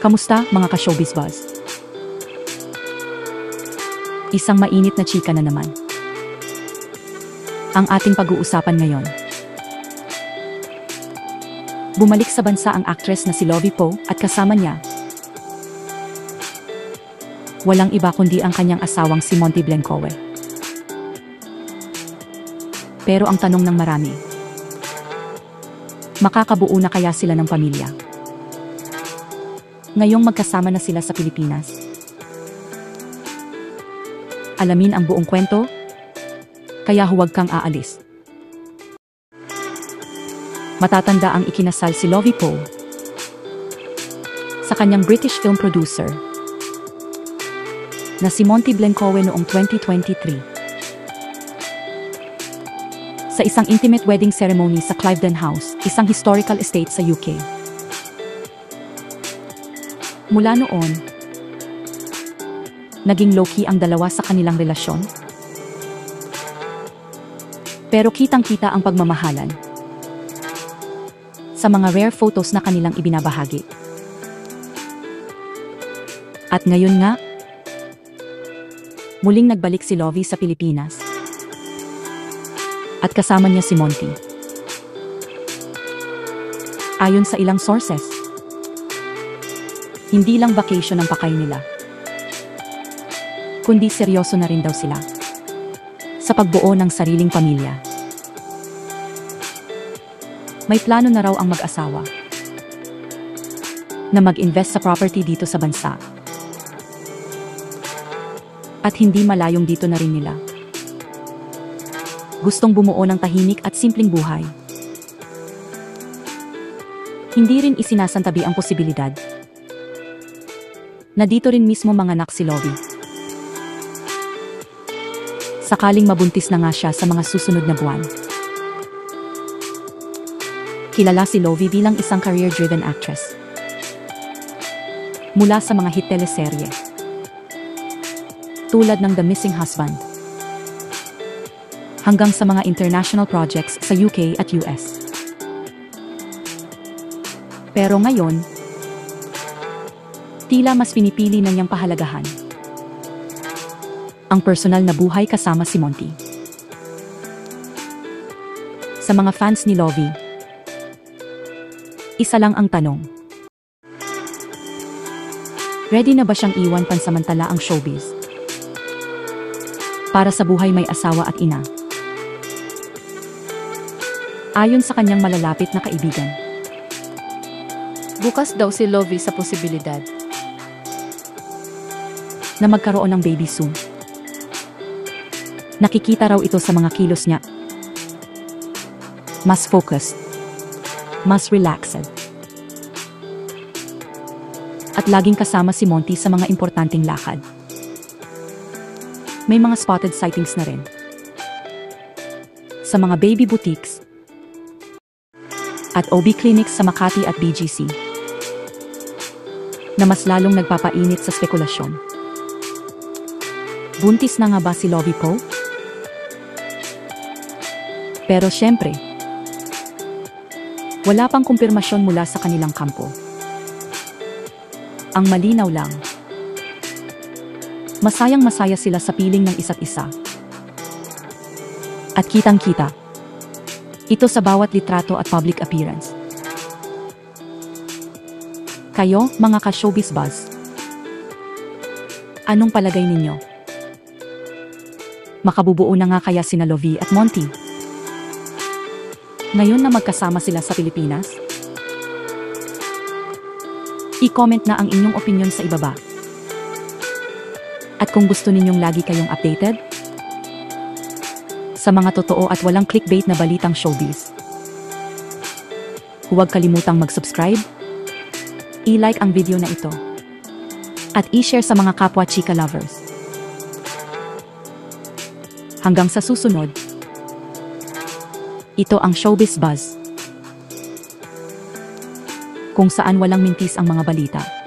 Kamusta mga ka-showbiz buzz? Isang mainit na chika na naman ang ating pag-uusapan ngayon. Bumalik sa bansa ang actress na si Lovie Poe at kasama niya walang iba kundi ang kanyang asawang si Monty Blencowe. Pero ang tanong ng marami, makakabuo na kaya sila ng pamilya? Ngayong magkasama na sila sa Pilipinas. Alamin ang buong kwento, kaya huwag kang aalis. Matatanda ang ikinasal si Lovie Poe sa kanyang British film producer na si Monty Blencowe noong 2023. Sa isang intimate wedding ceremony sa Cliveden House, isang historical estate sa UK. Mula noon, naging low-key ang dalawa sa kanilang relasyon. Pero kitang-kita ang pagmamahalan sa mga rare photos na kanilang ibinabahagi. At ngayon nga, muling nagbalik si Lovie sa Pilipinas. At kasama niya si Monty. Ayon sa ilang sources, hindi lang vacation ang pakay nila, kundi seryoso na rin daw sila sa pagbuo ng sariling pamilya. May plano na raw ang mag-asawa na mag-invest sa property dito sa bansa. At hindi malayong dito na rin nila gustong bumuo ng tahimik at simpleng buhay. Hindi rin isinasantabi ang posibilidad na dito rin mismo manganak si Lovie. Sakaling mabuntis na nga siya sa mga susunod na buwan. Kilala si Lovie bilang isang career-driven actress. Mula sa mga hit teleserye tulad ng The Missing Husband hanggang sa mga international projects sa UK at US. Pero ngayon, tila mas pinipili na niyang pahalagahan ang personal na buhay kasama si Monty. Sa mga fans ni Lovie, isa lang ang tanong. Ready na ba siyang iwan pansamantala ang showbiz para sa buhay may asawa at ina? Ayon sa kanyang malalapit na kaibigan, bukas daw si Lovie sa posibilidad na magkaroon ng baby soon. Nakikita raw ito sa mga kilos niya. Mas focused, mas relaxed. At laging kasama si Monty sa mga importanteng lakad. May mga spotted sightings na rin sa mga baby boutiques at OB clinics sa Makati at BGC na mas lalong nagpapainit sa spekulasyon. Buntis na nga ba si Lovie Poe? Pero syempre, wala pang kumpirmasyon mula sa kanilang kampo. Ang malinaw lang, masayang-masaya sila sa piling ng isa't isa. At kitang-kita ito sa bawat litrato at public appearance. Kayo, mga ka-showbiz buzz, anong palagay ninyo? Makabubuo na nga kaya sina Lovie at Monty ngayon na magkasama sila sa Pilipinas? I-comment na ang inyong opinion sa ibaba. At kung gusto ninyong lagi kayong updated sa mga totoo at walang clickbait na balitang showbiz, huwag kalimutang mag-subscribe, i-like ang video na ito, at i-share sa mga kapwa chika lovers. Hanggang sa susunod, ito ang Showbiz Buzz, kung saan walang mintis ang mga balita.